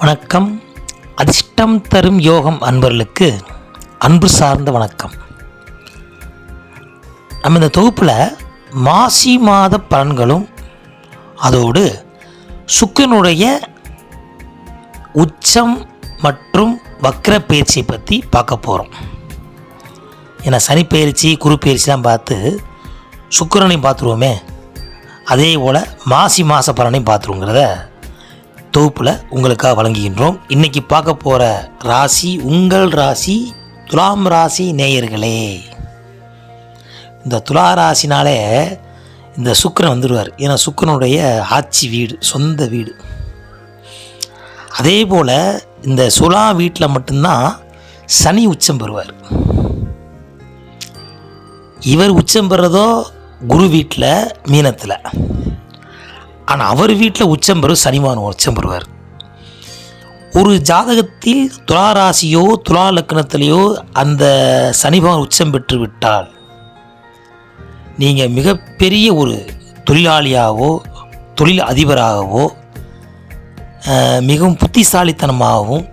வணக்கம். அதிர்ஷ்டம் தரும் யோகம் அன்பர்களுக்கு அன்பு சார்ந்த வணக்கம். நம்ம இந்த தொகுப்பில் மாசி மாத பலன்களும் அதோடு சுக்கிரனுடைய உச்சம் மற்றும் வக்ர பயிற்சியை பற்றி பார்க்க போகிறோம். ஏன்னா சனி பயிற்சி குரு பயிற்சிலாம் பார்த்து சுக்கிரனையும் பார்த்துருவோமே, அதே போல் மாசி மாத பலனையும் பார்த்துருவோங்கிறத தொகுப்பில் உங்களுக்காக வழங்குகின்றோம். இன்றைக்கி பார்க்க போகிற ராசி உங்கள் ராசி துலாம் ராசி நேயர்களே. இந்த துலா ராசினாலே இந்த சுக்கிரன் வந்துடுவார். ஏன்னா சுக்கிரனுடைய ஆட்சி வீடு, சொந்த வீடு. அதே போல் இந்த சுலா வீட்டில் மட்டும்தான் சனி உச்சம் பெறுவார். இவர் உச்சம் பெறதோ குரு வீட்டில் மீனத்தில். ஆனால் அவர் வீட்டில் உச்சம் பெறும் சனிமான் உச்சம் பெறுவார். ஒரு ஜாதகத்தில் துலா ராசியோ துலா லக்னத்திலேயோ அந்த சனிபகவான் உச்சம் பெற்று விட்டால் நீங்கள் மிகப்பெரிய ஒரு தொழிலாளியாகவோ தொழில் அதிபராகவோ மிகவும் புத்திசாலித்தனமாகவும்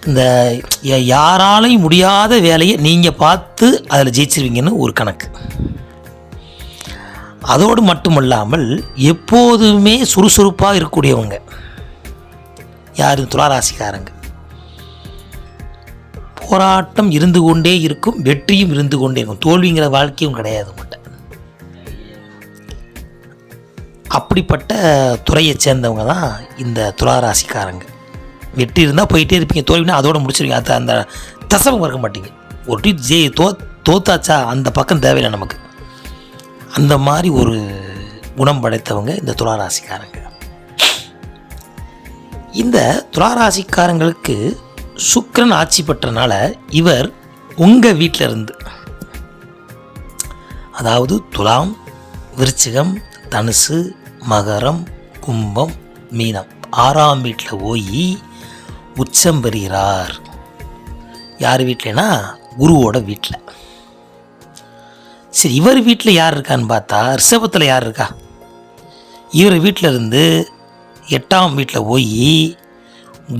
இந்த யாராலையும் முடியாத வேலையை நீங்கள் பார்த்து அதில் ஜெயிச்சிருவீங்கன்னு ஒரு கணக்கு. அதோடு மட்டுமல்லாமல் எப்போதுமே சுறுசுறுப்பாக இருக்கக்கூடியவங்க யார்? துளாராசிக்காரங்க. போராட்டம் இருந்து கொண்டே இருக்கும், வெற்றியும் இருந்து கொண்டே இருக்கும், தோல்விங்கிற வாழ்க்கையும் கிடையாது உங்கள்கிட்ட. அப்படிப்பட்ட துறையை சேர்ந்தவங்க தான் இந்த துளாராசிக்காரங்க. வெற்றி இருந்தால் போயிட்டே இருப்பீங்க, தோல்வினா அதோடு முடிச்சிருவீங்க. அது அந்த தசமம் இருக்க மாட்டீங்க. ஒரு டீ தோத்தாச்சா அந்த பக்கம் தேவையில்லை நமக்கு. அந்த மாதிரி ஒரு குணம் படைத்தவங்க இந்த துளாராசிக்காரங்க. இந்த துளாராசிக்காரங்களுக்கு சுக்கிரன் ஆட்சி பெற்றனால இவர் உங்கள் வீட்டில் இருந்து, அதாவது துலாம், விருச்சிகம், தனுசு, மகரம், கும்பம், மீனம் 6ஆம் வீட்டில் போய் உச்சம் பெறுகிறார். யார் வீட்டிலனா குருவோட வீட்டில். சரி, இவர் வீட்டில் யார் இருக்கான்னு பார்த்தா ரிஷபத்தில் யார் இருக்கா? இவர் வீட்டில் இருந்து 8ஆம் வீட்டில் போய்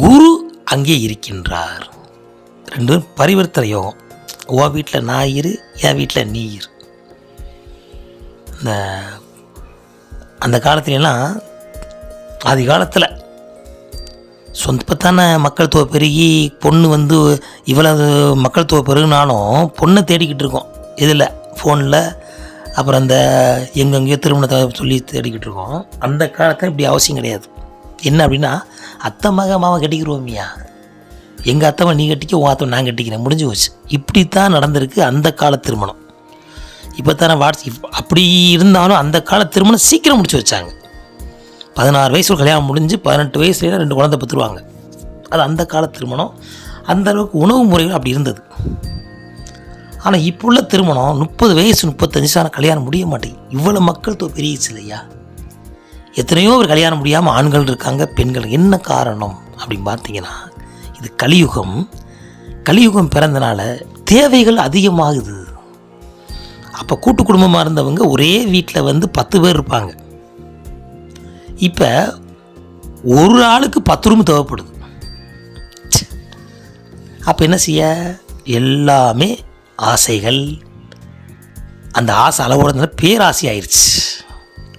குரு அங்கே இருக்கின்றார். ரெண்டும் பரிவர்த்தனை யோகம். உன் வீட்டில் நான் இரு, என் வீட்டில் நீ இரு. அந்த காலத்துலலாம் ஆதி காலத்தில் சொந்தப்பத்தான மக்கள் தொகை பெருகி பொண்ணு வந்து இவ்வளவு மக்கள் தொகை பெருகினாலும் பொண்ணை தேடிக்கிட்டு இருக்கோம். இதில் ஃபோனில் அப்புறம் அந்த எங்கெங்கேயோ திருமணத்தை சொல்லி தேடிக்கிட்டு இருக்கோம். அந்த காலத்தில் இப்படி அவசியம் கிடையாது. என்ன அப்படின்னா, அத்தை மாமா கட்டிக்கிறோமியா, எங்கள் அத்தம்மா நீ கட்டிக்க, உன் அத்தை நான் கட்டிக்கிறேன், முடிஞ்சு போச்சு. இப்படி தான் நடந்திருக்கு அந்த கால திருமணம். இப்போ தானே அப்படி இருந்தாலும் அந்த கால திருமணம் சீக்கிரம் முடிச்சு வச்சாங்க. 16 வயசு கல்யாணம் முடிஞ்சு 18 வயசுல 2 குழந்தை பெற்றுருவாங்க. அது அந்த கால திருமணம். அந்த அளவுக்கு உணவு முறைகள் அப்படி இருந்தது. ஆனால் இப்போ உள்ள திருமணம் 30 வயசு 35 கல்யாணம் முடிய மாட்டேங்குது. இவ்வளோ மக்கள் பெரியச்சு இல்லையா? எத்தனையோ ஒரு கல்யாணம் முடியாமல் ஆண்கள் இருக்காங்க, பெண்கள். என்ன காரணம் அப்படின்னு பார்த்தீங்கன்னா, இது கலியுகம். கலியுகம் பிறந்தனால தேவைகள் அதிகமாகுது. அப்போ கூட்டு குடும்பமாக இருந்தவங்க ஒரே வீட்டில் வந்து 10 பேர் இருப்பாங்க. இப்போ ஒரு ஆளுக்கு 10 ரூம் தேவைப்படுது. அப்போ என்ன செய்ய? எல்லாமே ஆசைகள். அந்த ஆசை அளவோட பேராசை ஆயிடுச்சு.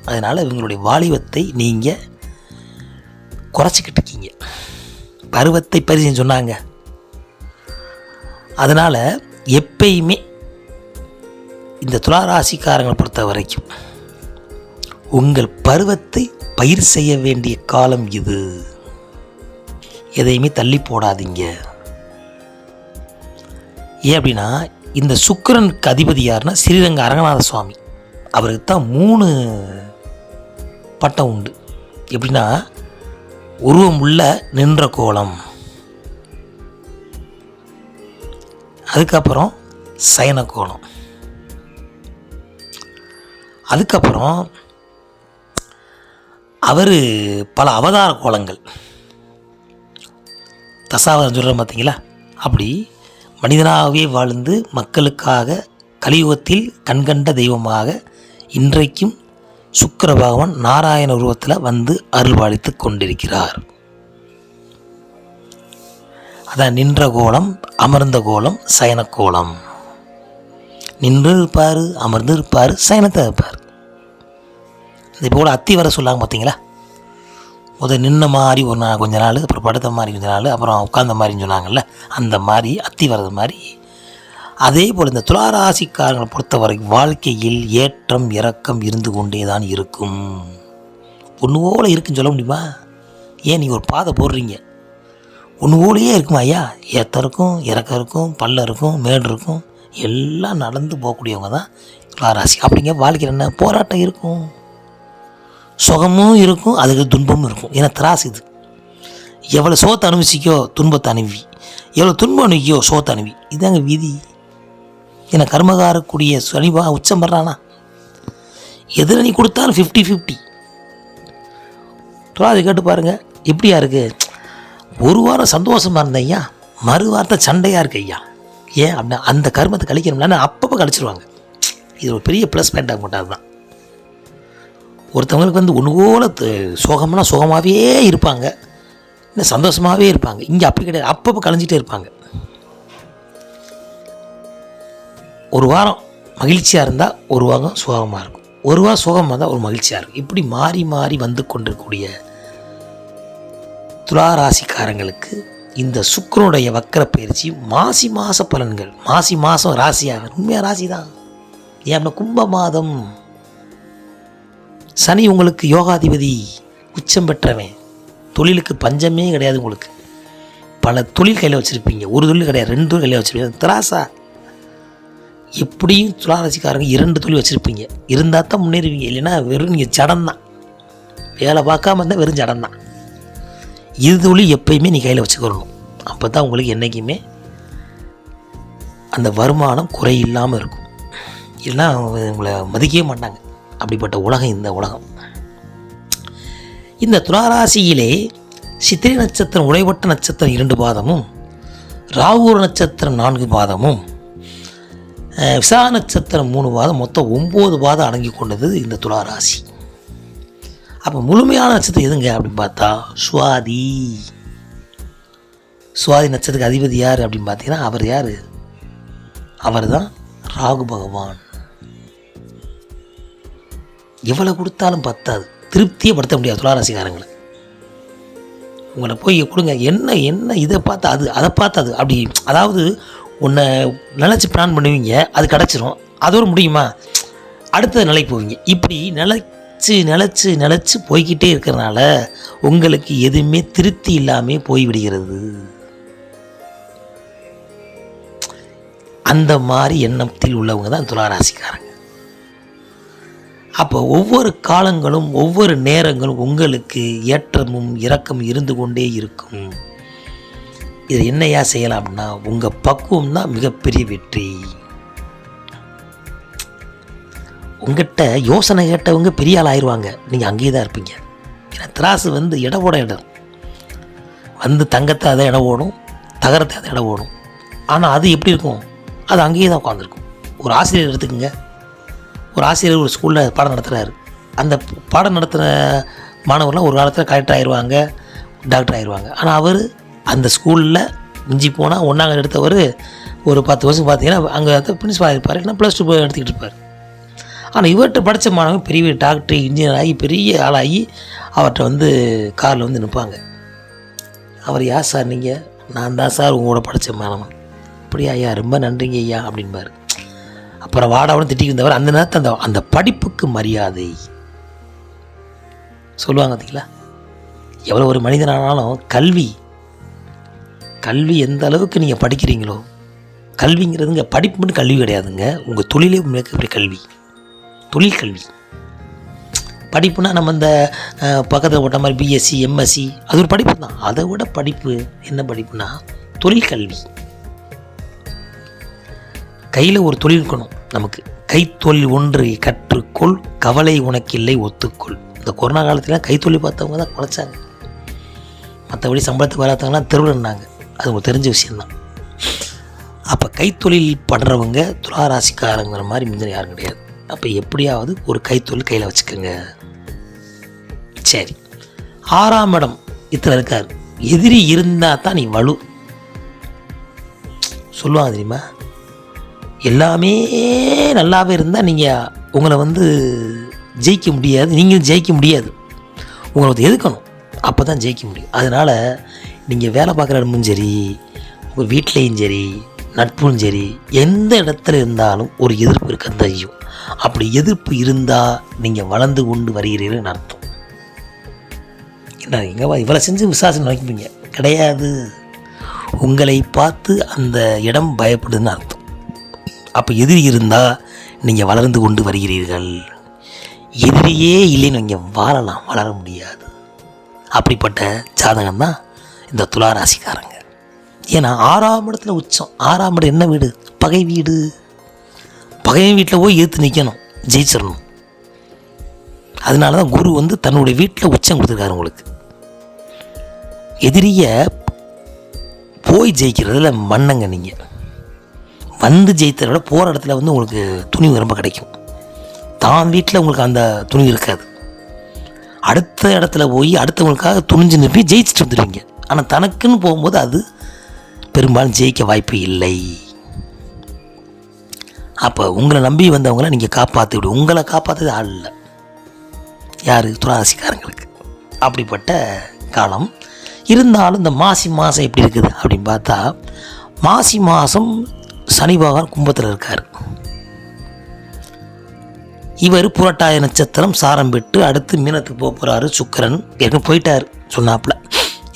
அதனால் இவங்களுடைய வாலிபத்தை நீங்கள் குறைச்சிக்கிட்டு இருக்கீங்க. பருவத்தை பரிசுன்னு சொன்னாங்க. அதனால் எப்பயுமே இந்த துளாராசிக்காரங்களை பொறுத்த வரைக்கும் உங்கள் பருவத்தை பயிர் செய்ய வேண்டிய காலம் இது. எதையுமே தள்ளி போடாதீங்க. ஏன் அப்படின்னா, இந்த சுக்கிரனுக்கு அதிபதி யாருன்னா ஸ்ரீரங்க அரங்கநாத சுவாமி. அவருக்கு தான் 3 பட்டம் உண்டு. எப்படின்னா, உருவம் உள்ள நின்ற கோலம், அதுக்கப்புறம் சயன கோலம், அதுக்கப்புறம் அவர் பல அவதார கோலங்கள். தசாவதாரம் சொல்கிறேன் பார்த்தீங்களா? அப்படி மனிதனாகவே வாழ்ந்து மக்களுக்காக கலியுகத்தில் கண்கண்ட தெய்வமாக இன்றைக்கும் சுக்கிர பகவான் நாராயண உருவத்தில் வந்து அருள்பாலித்து கொண்டிருக்கிறார். அதான் நின்ற கோலம், அமர்ந்த கோலம், சயன கோலம். நின்று இருப்பார், அமர்ந்து இருப்பார், சயனத்தை இருப்பார். இது போல் அத்தி வர சொல்லாங்க பார்த்தீங்களா? முதல் நின்ன மாதிரி ஒரு நாள் கொஞ்ச நாள், அப்புறம் படுத்த மாதிரி கொஞ்ச நாள், அப்புறம் உட்கார்ந்த மாதிரின்னு சொன்னாங்கல்ல, அந்த மாதிரி அத்தி வர்றது மாதிரி. அதே போல் இந்த துளாராசிக்காரங்களை பொறுத்தவரை வாழ்க்கையில் ஏற்றம் இறக்கம் இருந்து கொண்டே தான் இருக்கும். ஒன்று போல இருக்குன்னு சொல்ல முடியுமா? ஏன் நீங்கள் ஒரு பாதை போடுறீங்க, ஒன்று போலையே இருக்குமா ஐயா? ஏற்றம் இருக்கும், இறக்கம் இருக்கும், பள்ளம் இருக்கும், மேடு இருக்கும், எல்லாம் நடந்து போகக்கூடியவங்க தான் துளாராசி. அப்படிங்க வாழ்க்கையில் என்ன போராட்டம் இருக்கும், சுகமும் இருக்கும், அதுக்கு துன்பமும் இருக்கும். ஏன்னா திராசு இது. எவ்வளோ சோத்தை அனுபவிச்சிக்கோ துன்பத்தை அனுபவி, எவ்வளோ துன்பம் அனுபவிக்கோ சோத்தை அனுபவி. இதாங்க விதி. ஏன்னா கர்மகாரக்கூடிய சனிவா உச்சம் படுறானா, எதில் நீ கொடுத்தாலும் 50-50. துளாது கேட்டு பாருங்கள் எப்படியா இருக்குது. ஒரு வாரம் சந்தோஷமாக இருந்தேன் ஐயா, மறு வாரத்தை சண்டையாக இருக்கு ஐயா. ஏன் அப்படின்னா அந்த கர்மத்தை கழிக்கணும்னா அப்பப்போ கழிச்சிருவாங்க. இது ஒரு பெரிய ப்ளஸ் பாயிண்ட் ஆக மாட்டாது தான். ஒருத்தவங்களுக்கு வந்து ஒன்று போல சோகம்னா சோகமாகவே இருப்பாங்க, இல்லை சந்தோஷமாகவே இருப்பாங்க. இங்கே அப்படி கிடையாது, அப்பப்போ கலைஞ்சிட்டே இருப்பாங்க. ஒரு வாரம் மகிழ்ச்சியாக இருந்தால் ஒரு வாரம் சோகமாக இருக்கும், ஒரு வாரம் சோகமாக இருந்தால் ஒரு மகிழ்ச்சியாக இருக்கும். இப்படி மாறி மாறி வந்து கொண்டிருக்கக்கூடிய துளாராசிக்காரங்களுக்கு இந்த சுக்கிரனுடைய வக்கர பயிற்சி மாசி மாத பலன்கள். மாசி மாதம் ராசியாக உண்மையாக ராசி தான். ஏன் அப்படின்னா கும்ப மாதம், சனி உங்களுக்கு யோகாதிபதி, உச்சம் பெற்றவன். தொழிலுக்கு பஞ்சமே கிடையாது. உங்களுக்கு பல தொழில் கையில் வச்சுருப்பீங்க, ஒரு தொழில் கிடையாது, 2 தொழில் கையில் வச்சுருப்பீங்க. திராசா எப்படியும் துளாராசிக்காரங்க 2 தொழில் வச்சுருப்பீங்க. இருந்தால் தான் முன்னேறுவீங்க, இல்லைன்னா வெறும் நீங்கள் ஜடம்தான். வேலை பார்க்காம இருந்தால் வெறும் ஜடம்தான். இது தொழில் எப்பயுமே நீ கையில் வச்சுக்கிறணும். அப்போ தான் உங்களுக்கு என்றைக்குமே அந்த வருமானம் குறையில்லாமல் இருக்கும். இல்லைன்னா உங்களை மதிக்கவே மாட்டாங்க. அப்படிப்பட்ட உலகம் இந்த உலகம். இந்த துளாராசியிலே சித்திரை நட்சத்திரம் உடைவட்ட நட்சத்திரம் 2 பாதமும், ராகு நட்சத்திரம் 4 பாதமும், விசாக நட்சத்திரம் 3 பாதம், மொத்தம் 9 பாதம் அடங்கி கொண்டது இந்த துளாராசி. அப்போ முழுமையான நட்சத்திரம் எதுங்க அப்படின்னு பார்த்தா சுவாதி. சுவாதி நட்சத்திரத்துக்கு அதிபதி யார் அப்படின்னு பார்த்தீங்கன்னா அவர் யார்? அவர் தான் ராகு பகவான். எவ்வளோ கொடுத்தாலும் பத்தாது, திருப்தியே படுத்த முடியாது துளாராசிக்காரங்களை. உங்களை போய் கொடுங்க, என்ன என்ன இதை பார்த்து அது, அதை பார்த்து அது, அப்படி. அதாவது உன்னை நினச்சி பிளான் பண்ணுவீங்க, அது கிடச்சிரும், அதோடு முடியுமா, அடுத்த நிலைக்கு போவீங்க. இப்படி நிலச்சி போய்கிட்டே இருக்கிறனால உங்களுக்கு எதுவுமே திருப்தி இல்லாமல் போய்விடுகிறது. அந்த மாதிரி எண்ணத்தில் உள்ளவங்க தான் துளாராசிக்காரங்க. அப்போ ஒவ்வொரு காலங்களும் ஒவ்வொரு நேரங்களும் உங்களுக்கு ஏற்றமும் இறக்கமும் இருந்து கொண்டே இருக்கும். இது என்னையா செய்யலாம் அப்படின்னா உங்கள் பக்குவம் தான் மிகப்பெரிய வெற்றி. உங்கள்கிட்ட யோசனை கேட்டவங்க பெரிய ஆள் ஆயிடுவாங்க, நீங்கள் அங்கேயே தான் இருப்பீங்க. ஏன்னா திராசு வந்து இடவோட இடம் வந்து தங்கத்தை அதை இடம் ஓடும், தகரத்தை அதை இடம் ஓடும். ஆனால் அது எப்படி இருக்கும், அது அங்கேயே தான் உட்காந்துருக்கும். ஒரு ஆசிரியர் எடுத்துக்கோங்க, ஒரு ஆசிரியர் ஒரு ஸ்கூலில் பாடம் நடத்துகிறாரு. அந்த பாடம் நடத்துகிற மாணவர்லாம் ஒரு காலத்தில் கலெக்டர் ஆயிடுவாங்க, டாக்டர் ஆயிடுவாங்க. ஆனால் அவர் அந்த ஸ்கூலில் மிஞ்சி போனால் 1ஆம் எடுத்தவர் ஒரு 10 வருஷம் பார்த்தீங்கன்னா அங்கே பிரின்சிபால் இருப்பார், இல்லைன்னா +2 எடுத்துக்கிட்டு இருப்பார். ஆனால் இவர்கிட்ட படித்த மாணவன் பெரிய டாக்டர், இன்ஜினியர் ஆகி பெரிய ஆளாகி அவர்கிட்ட வந்து காரில் வந்து நிற்பாங்க. அவர் யார் சார் நீங்கள்? நான் தான் சார் உங்களோட படித்த மாணவன். அப்படியா ஐயா, ரொம்ப நன்றிங்க ஐயா அப்படின்பார். அப்புறம் வாடாவும் திட்டிக்கு வந்தவர். அந்த நேரத்தில் அந்த படிப்புக்கு மரியாதை சொல்லுவாங்க பார்த்தீங்களா. எவ்வளோ ஒரு மனிதனானாலும் கல்வி எந்த அளவுக்கு நீங்கள் படிக்கிறீங்களோ, கல்விங்கிறதுங்க படிப்பு மட்டும் கல்வி கிடையாதுங்க, உங்கள் தொழிலே மிகப்பெரிய கல்வி. தொழில் கல்வி. படிப்புனா நம்ம இந்த பக்கத்தில் போட்ட மாதிரி பிஎஸ்சி எம்எஸ்சி அது ஒரு படிப்பு தான். அதை விட படிப்பு என்ன படிப்புனா தொழில் கல்வி. கையில் ஒரு தொழில் இருக்கணும் நமக்கு. கைத்தொழில் ஒன்று கற்றுக்கொள், கவலை உனக்கில்லை ஒத்துக்கொள். இந்த கொரோனா காலத்தில் கைத்தொழில் பார்த்தவங்க தான் குறைச்சாங்க. மற்றபடி சம்பளத்துக்கு வராதவங்களாம் தெருவில்னாங்க. அது உங்களுக்கு தெரிஞ்ச விஷயந்தான். அப்போ கைத்தொழில் பண்ணுறவங்க துளாராசிக்காரங்கிற மாதிரி முந்தின யாரும் கிடையாது. அப்போ எப்படியாவது ஒரு கைத்தொழில் கையில் வச்சுக்கோங்க. சரி, 6ஆம் இடம் இதில் இருக்கார். எதிரி இருந்தால் தான் நீ வலு. சொல்லுவாங்க தெரியுமா, எல்லாமே நல்லாவே இருந்தால் நீங்கள் உங்களை வந்து ஜெயிக்க முடியாது, நீங்கள் ஜெயிக்க முடியாது, உங்களை வந்து எதுக்கணும், அப்போ தான் ஜெயிக்க முடியும். அதனால் நீங்கள் வேலை பார்க்குற இடமும் சரி, உங்கள் வீட்லேயும் சரி, நட்பும் சரி, எந்த இடத்துல இருந்தாலும் ஒரு எதிர்ப்பு இருக்க தெரியும். அப்படி எதிர்ப்பு இருந்தால் நீங்கள் வளர்ந்து கொண்டு வருகிறீர்கள்னு அர்த்தம். என்ன எங்கே இவ்வளோ செஞ்சு விசுவாசம் நினைப்பீங்க கிடையாது, உங்களை பார்த்து அந்த இடம் பயப்படுதுன்னு அர்த்தம். அப்போ எதிரி இருந்தால் நீங்கள் வளர்ந்து கொண்டு வருகிறீர்கள். எதிரியே இல்லைன்னு நீங்கள் வாழலாம், வளர முடியாது. அப்படிப்பட்ட ஜாதகம் தான் இந்த துலா ராசிக்காரங்க. ஏன்னா 6ஆம் இடத்துல உச்சம். 6ஆம் இடம் என்ன வீடு? பகை வீடு. பகை வீட்டில் போய் எதிர்த்து நிற்கணும், ஜெயிச்சிடணும். அதனால தான் குரு வந்து தன்னுடைய வீட்டில் உச்சம் கொடுத்துருக்காரு உங்களுக்கு. எதிரியை போய் ஜெயிக்கிறதுல மன்னங்க நீங்கள். வந்து ஜெயித்ததை விட போகிற இடத்துல வந்து உங்களுக்கு துணிவு ரொம்ப கிடைக்கும். தான் வீட்டில் உங்களுக்கு அந்த துணிவு இருக்காது. அடுத்த இடத்துல போய் அடுத்தவங்களுக்காக துணிஞ்சு நிற்பி ஜெயிச்சுட்டு வந்துடுவீங்க. ஆனால் தனக்குன்னு போகும்போது அது பெரும்பாலும் ஜெயிக்க வாய்ப்பு இல்லை. அப்போ உங்களை நம்பி வந்தவங்கள நீங்கள் காப்பாற்றி விடு. உங்களை காப்பாற்றுறது ஆள் இல்லை. யார்? துளாராசிக்காரங்களுக்கு. அப்படிப்பட்ட காலம் இருந்தாலும் இந்த மாசி மாதம் எப்படி இருக்குது அப்படின்னு பார்த்தா, மாசி மாதம் சனி பகவான் கும்பத்தில் இருக்கார். இவர் புரட்டாய நட்சத்திரம் சாரம் பெற்று அடுத்து மீனத்துக்கு போக போகிறாரு. சுக்கிரன் ஏற்கனவே போயிட்டார், சொன்னாப்புல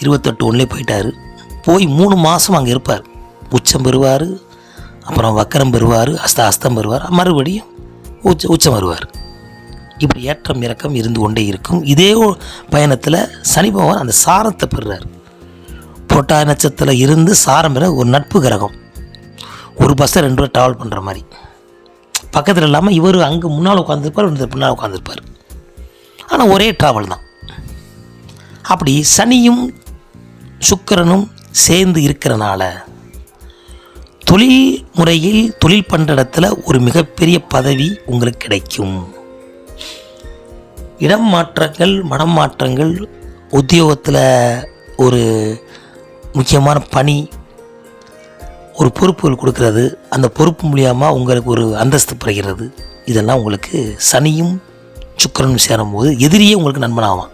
28/1 போயிட்டார். போய் 3 மாதம் அங்கே இருப்பார். உச்சம் பெறுவார், அப்புறம் வக்கரம் பெறுவார், அஸ்தம் பெறுவார், மறுபடியும் உச்சம் வருவார். இப்படி ஏற்றம் இறக்கம் இருந்து கொண்டே இருக்கும். இதே பயணத்தில் சனி பகவான் அந்த சாரத்தை பெறுறார். புரட்டாய நட்சத்திரம் இருந்து சாரம் பெற ஒரு நட்பு கிரகம். ஒரு பஸ்ஸை 2 பேர் ட்ராவல் பண்ணுற மாதிரி பக்கத்தில் இல்லாமல் இவர் அங்கே முன்னால் உட்காந்துருப்பார், இந்த பின்னால் உட்காந்துருப்பார். ஆனால் ஒரே ட்ராவல் தான். அப்படி சனியும் சுக்கிரனும் சேர்ந்து இருக்கிறனால தொழில் முறையில் தொழில் பண்ணுற இடத்துல ஒரு மிகப்பெரிய பதவி உங்களுக்கு கிடைக்கும். இடம் மாற்றங்கள், மனம் மாற்றங்கள், உத்தியோகத்தில் ஒரு முக்கியமான பணி, ஒரு பொறுப்புகள் கொடுக்கறது, அந்த பொறுப்பு மூலியமாக உங்களுக்கு ஒரு அந்தஸ்து பெறுகிறது. இதெல்லாம் உங்களுக்கு சனியும் சுக்கிரனும் சேரும்போது எதிரியே உங்களுக்கு நண்பனாவான்.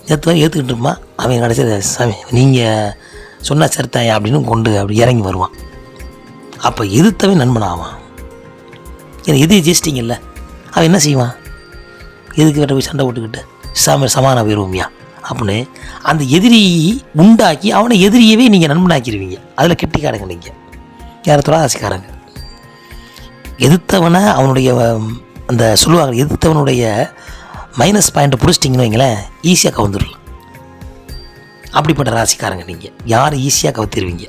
ஏற்றுக்கிட்டு இருமா அவன் கடைசியில் சாமி நீங்கள் சொன்னால் சரித்தாயா அப்படின்னு கொண்டு அப்படி இறங்கி வருவான். அப்போ எதிர்த்தவன் நண்பனாவான். ஏன்னா எதிரி ஜெயிச்சிட்டிங்கல்ல, அவன் என்ன செய்வான்? எதுக்கு வேற போய் சண்டை போட்டுக்கிட்டு சமாதானம் போயிடுவோம்யா அப்படின்னு அந்த எதிரி உண்டாக்கி அவனை எதிரியவே நீங்கள் நண்பனாக்கிடுவீங்க. அதில் கெட்டிக்காரங்க நீங்கள். யார்? துளாராசிக்காரங்க. எதிர்த்தவனை அவனுடைய அந்த சொல்லுவாங்க, எதிர்த்தவனுடைய மைனஸ் பாயிண்ட்டை பிடிச்சிட்டிங்கன்னு வைங்களேன், ஈஸியாக கவுந்துடலாம். அப்படிப்பட்ட ராசிக்காரங்க நீங்கள். யார் ஈஸியாக கவுத்திடுவீங்க.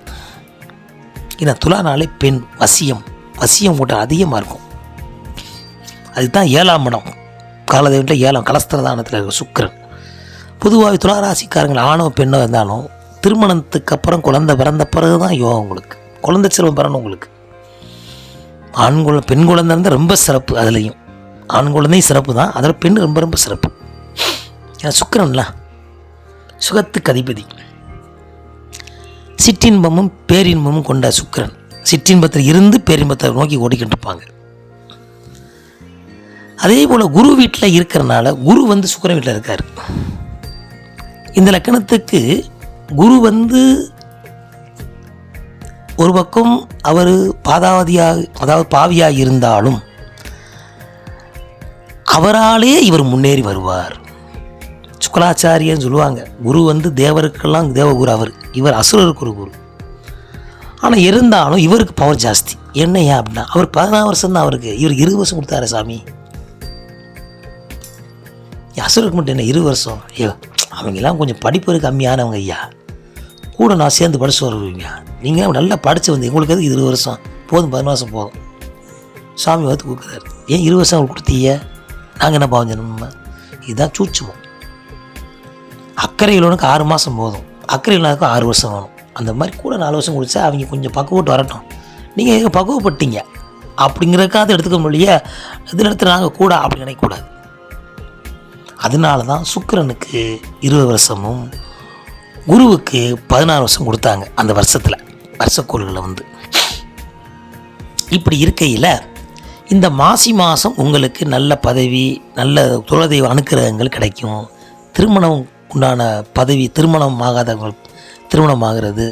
ஏன்னா துலானாலே பெண் வசியம் கூட்டம் அதிகமாக இருக்கும். அதுதான் 7ஆம் இடம். காலதேவத்தில் 7ஆம் கலஸ்திரதானத்தில் இருக்க சுக்கிரன். பொதுவாக துளாராசிக்காரங்கள் ஆணோ பெண்ணோ இருந்தாலும் திருமணத்துக்கு அப்புறம் குழந்தை பிறந்த பிறகு தான் யோகம் உங்களுக்கு. குழந்தை செல்வம் பிறணும் உங்களுக்கு. பெண் குழந்தை இருந்தால் ரொம்ப சிறப்பு. அதுலேயும் ஆண் குழந்தையும் சிறப்பு தான், அதில் பெண் ரொம்ப ரொம்ப சிறப்பு. ஏன்னா சுக்கிரன்ல சுகத்துக்கு அதிபதி. சிற்றின்பமும் பேரின்பமும் கொண்ட சுக்கிரன் சிற்றின்பத்தில் இருந்து பேரின்பத்தை நோக்கி ஓடிக்கிட்டு இருப்பாங்க. அதே போல் குரு வீட்டில் இருக்கிறனால குரு வந்து சுக்கிரன் வீட்டில் இருக்கார். இந்த லக்கணத்துக்கு குரு வந்து ஒரு பக்கம் அவர் பாவியாக இருந்தாலும் அவராலே இவர் முன்னேறி வருவார். சுக்கலாச்சாரியன்னு சொல்லுவாங்க. குரு வந்து தேவருக்கெல்லாம் தேவகுரு, இவர் அசுரருக்கு ஒரு குரு. ஆனால் இருந்தாலும் இவருக்கு பவர் ஜாஸ்தி. என்னையா அப்படின்னா அவர் 16 வருஷம் தான் அவருக்கு, இவருக்கு 20 வருஷம் கொடுத்தாரு சாமி. அசுரருக்கு மட்டும் என்ன 20 வருஷம்? ஐயோ அவங்கெல்லாம் கொஞ்சம் படிப்பு கம்மியானவங்க ஐயா, கூட நான் சேர்ந்து படித்து வருவீங்க. நீங்கள் நல்லா படித்து வந்து உங்களுக்கு எதுக்கு 20 வருஷம் போதும், 16 வருஷம் போதும். சாமி வந்து கொடுக்குறாரு. ஏன் 20 வருஷம் அவங்களுக்கு கொடுத்தீங்க? நாங்கள் என்ன பாவம் நம்ம? இதுதான் சூட்சுமம். அக்கறை உள்ளவனுக்கு 6 மாதம் போதும், அக்கறை இல்லாததுக்கு 6 வருஷம் வேணும். அந்த மாதிரி கூட 4 வருஷம் குடித்தா அவங்க கொஞ்சம் பக்குவப்பட்டு வரட்டும். நீங்கள் எங்கே பக்குவப்பட்டீங்க அப்படிங்கிறதுக்காக எடுத்துக்க முடியல. இதில் எடுத்து நாங்கள் கூட அப்படி நினைக்கக்கூடாது. அதனால தான் சுக்கிரனுக்கு 20 வருஷமும் குருவுக்கு 16 வருஷம் கொடுத்தாங்க அந்த வருஷத்தில். வருஷக்கோள்களை வந்து. இப்படி இருக்கையில் இந்த மாசி மாதம் உங்களுக்கு நல்ல பதவி, நல்ல குலதெய்வ அனுக்கிரகங்கள் கிடைக்கும். திருமணம் உண்டான பதவி, திருமணம் ஆகாதவங்க திருமணம் ஆகிறது,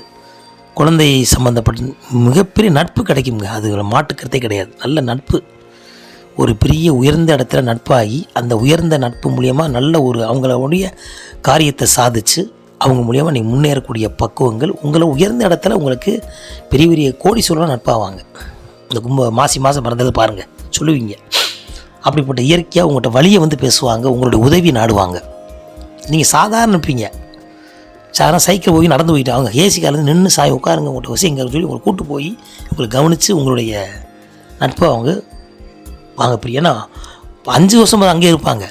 குழந்தை சம்மந்தப்பட்ட மிகப்பெரிய நட்பு கிடைக்குங்க. அது மாட்டுக்கிறதே கிடையாது. நல்ல நட்பு, ஒரு பெரிய உயர்ந்த இடத்துல நட்பாகி அந்த உயர்ந்த நட்பு மூலியமாக நல்ல ஒரு அவங்களுடைய காரியத்தை சாதித்து அவங்க மூலியமாக நீங்கள் முன்னேறக்கூடிய பக்குவங்கள் உங்களை உயர்ந்த இடத்துல உங்களுக்கு பெரிய பெரிய கோடீஸ்வரராக நட்பாவாங்க. இந்த மாசி மாதம் பிறந்தது பாருங்கள், சொல்லுவீங்க. அப்படிப்பட்ட இயற்கையாக உங்கள்கிட்ட வழியை வந்து பேசுவாங்க, உங்களுடைய உதவி நாடுவாங்க. நீங்கள் சாதாரண இருப்பீங்க, சாதாரண சைக்கிள் போய் நடந்து போயிட்டு அவங்க ஏசி காலேருந்து நின்று சாய் உட்காருங்க உங்கள்கிட்ட விஷயங்கள் சொல்லி உங்களை கூப்பிட்டு போய் உங்களை கவனித்து உங்களுடைய நட்பை அவங்க வாங்க பிரியா. ஏன்னா 5 வருஷமாக அங்கே இருப்பாங்க,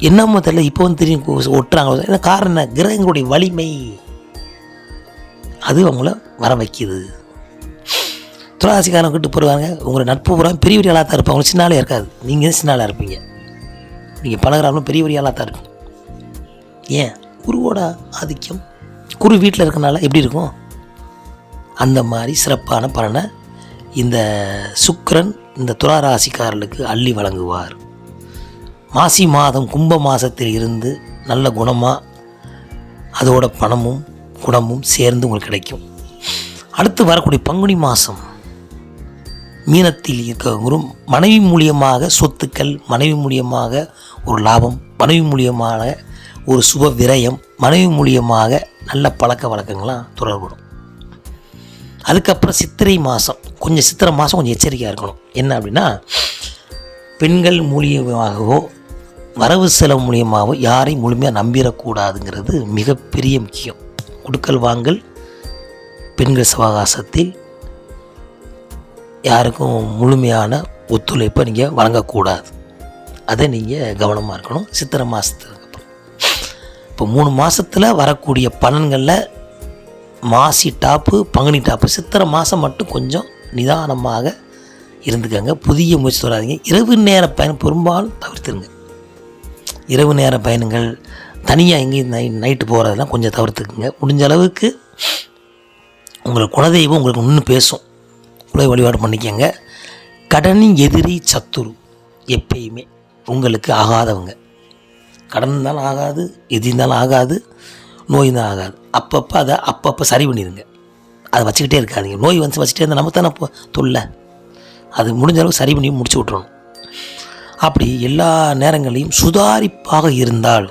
என்னமோ தெரியல, இப்போ வந்து தெரியும் ஒட்டுறாங்க. ஏன்னா காரணம் என்ன? கிரகங்களுடைய வலிமை அது அவங்கள வர வைக்கிது. துளாராசிக்காரன் கிட்ட போடுவாங்க, உங்களை நட்பு பூரா பெரிய பெரிய ஆளாக தான் இருப்பாங்க. உங்களுக்கு சின்ன ஆளே இருக்காது, நீங்கள் சின்ன ஆளாக இருப்பீங்க. நீங்கள் பழகிறாலும் பெரிய பெரிய ஆளாக தான் இருப்பீங்க. ஏன்? குருவோட ஆதிக்கம், குரு வீட்டில் இருக்கனால எப்படி இருக்கும்? அந்த மாதிரி சிறப்பான பலனை இந்த சுக்கிரன் இந்த துளாராசிக்காரர்களுக்கு அள்ளி வழங்குவார். மாசி மாதம் கும்ப மாதத்தில் இருந்து நல்ல குணமாக அதோட பணமும் குணமும் சேர்ந்து உங்களுக்கு கிடைக்கும். அடுத்து வரக்கூடிய பங்குனி மாதம் மீனத்தில் இருக்க மனைவி மூலியமாக சொத்துக்கள், மனைவி மூலியமாக ஒரு லாபம், மனைவி மூலியமாக ஒரு சுப விரயம், மனைவி மூலியமாக நல்ல பழக்க வழக்கங்கள்லாம் தொடர்படும். அதுக்கப்புறம் சித்திரை மாதம், சித்திரை மாதம் கொஞ்சம் எச்சரிக்கையாக இருக்கணும். என்ன அப்படின்னா, பெண்கள் மூலியமாகவோ வரவு செலவு மூலியமாகவோ யாரையும் முழுமையாக நம்பிடக்கூடாதுங்கிறது மிகப்பெரிய முக்கியம். கொடுக்கல் வாங்கல் பெண்கள் சவகாசத்தில் யாருக்கும் முழுமையான ஒத்துழைப்பை நீங்கள் வழங்கக்கூடாது. அதை நீங்கள் கவனமாக இருக்கணும். சித்திரை மாதத்துக்கு அப்புறம் இப்போ 3 மாதத்தில் வரக்கூடிய பலன்களில் மாசி டாப்பு, பங்குனி டாப்பு. சித்திரை மாதம் மட்டும் கொஞ்சம் நிதானமாக இருந்துக்கங்க, புதிய முயற்சி வராதிங்க. இரவு நேர பயணம் பெரும்பாலும் தவிர்த்துருங்க. இரவு நேர பயணங்கள், தனியாக எங்கேயும் நைட்டு போகிறதெல்லாம் கொஞ்சம் தவிர்த்துக்குங்க. முடிஞ்ச அளவுக்கு உங்களுக்கு குலதெய்வம் உங்களுக்கு இன்னும் பேசும், குல வழிபாடு பண்ணிக்கங்க. கடனின் எதிரி சத்துரு எப்பயுமே உங்களுக்கு ஆகாதவங்க. கடன் இருந்தாலும் ஆகாது, எது இருந்தாலும் ஆகாது, நோய் தான் ஆகாது. அப்பப்போ சரி பண்ணிடுங்க. அதை வச்சுக்கிட்டே இருக்காதிங்க. நோய் வந்து வச்சுட்டே இருந்தால் நம்ம தானே தொல்லை. அது முடிஞ்ச அளவுக்கு சரி பண்ணி முடிச்சு விட்றணும். அப்படி எல்லா நேரங்களையும் சுதாரிப்பாக இருந்தால்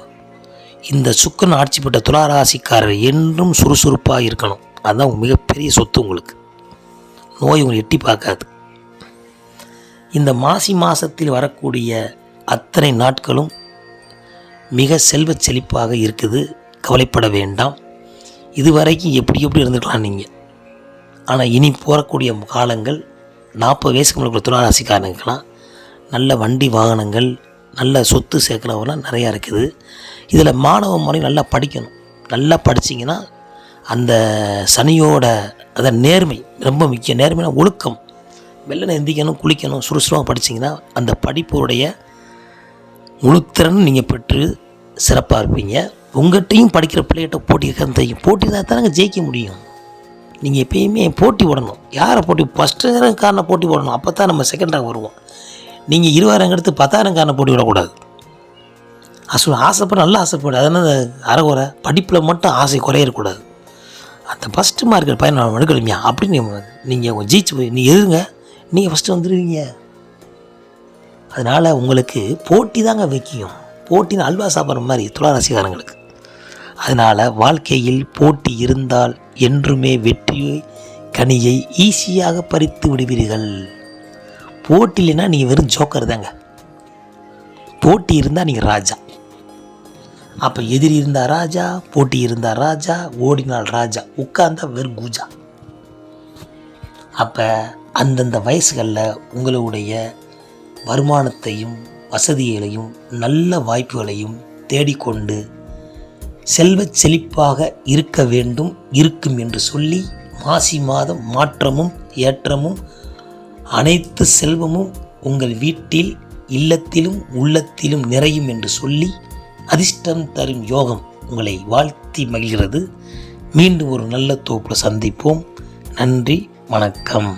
இந்த சுக்கிரன் ஆட்சி பெற்ற துளாராசிக்காரர் என்றும் சுறுசுறுப்பாக இருக்கணும். அதுதான் மிகப்பெரிய சொத்து உங்களுக்கு. நோய் உங்களை எட்டி பார்க்காது. இந்த மாசி மாதத்தில் வரக்கூடிய அத்தனை நாட்களும் மிக செல்வ செழிப்பாக இருக்குது. கவலைப்பட வேண்டாம். இதுவரைக்கும் எப்படி இருந்துக்கலாம் நீங்கள். ஆனால் இனி போகக்கூடிய காலங்கள் 40 வயசுக்கு மேலே துளாராசிக்காரனுக்கெல்லாம் நல்ல வண்டி வாகனங்கள், நல்ல சொத்து சேர்க்கிறவங்களாம் நிறையா இருக்குது. இதில் மாணவ முறை நல்லா படிக்கணும். நல்லா படிச்சிங்கன்னா அந்த சனியோட அதை நேர்மை ரொம்ப முக்கியம். நேர்மையான ஒழுக்கம், வெள்ளனை எந்திக்கணும், குளிக்கணும், சுறுசுறுப்பாக படிச்சிங்கன்னா அந்த படிப்புடைய முழுத்திறன் நீங்கள் பெற்று சிறப்பாக இருப்பீங்க. உங்கள்கிட்டையும் படிக்கிற பிள்ளைகிட்ட போட்டி தான் தானங்க ஜெயிக்க முடியும். நீங்கள் எப்பயுமே போட்டி போடணும். யாரை போட்டி? ஃபஸ்ட்டு ரேங்க்காரனை போட்டி போடணும். அப்போ தான் நம்ம செகண்ட் ரேங்க் வருவோம். நீங்கள் 20 ரேங்க் எடுத்து 10 ரேங்க்காரனை போட்டி விடக்கூடாது. ஆசைப்பட நல்லா ஆசைப்படு. அதனால் அறகுறை படிப்பில் மட்டும் ஆசை குறையக்கூடாது. அந்த ஃபஸ்ட்டு மார்க் பையன் எடுக்கலையா அப்படின்னு நீங்கள் ஜெயிச்சு போய் நீ எதுங்க நீங்கள் ஃபஸ்ட்டு வந்துடுவீங்க. அதனால் உங்களுக்கு போட்டி தாங்க வைக்கும். போட்டின்னு அல்வா சாப்பிட்ற மாதிரி துளாராசிக்காரங்களுக்கு. அதனால் வாழ்க்கையில் போட்டி இருந்தால் என்றுமே வெற்றி கனியை ஈஸியாக பறித்து விடுவீர்கள். போட்டி இல்லைன்னா நீங்கள் வெறும் ஜோக்கர் தாங்க. போட்டி இருந்தால் நீங்கள் ராஜா. அப்போ எதிரி இருந்தால் ராஜா, போட்டி இருந்தால் ராஜா, ஓடினால் ராஜா, உட்கார்ந்தா வெறும் கூஜா. அப்போ அந்தந்த வயசுகளில் உங்களுடைய வருமானத்தையும் வசதிகளையும் நல்ல வாய்ப்புகளையும் தேடிக்கொண்டு செல்வ செழிப்பாக இருக்க வேண்டும், இருக்கும் என்று சொல்லி மாசி மாதம் மாற்றமும் ஏற்றமும் அனைத்து செல்வமும் உங்கள் வீட்டில் இல்லத்திலும் உள்ளத்திலும் நிறையும் என்று சொல்லி அதிர்ஷ்டம் தரும் யோகம் உங்களை வாழ்த்தி மகிழ்கிறது. மீண்டும் ஒரு நல்ல தொகுப்பில் சந்திப்போம். நன்றி, வணக்கம்.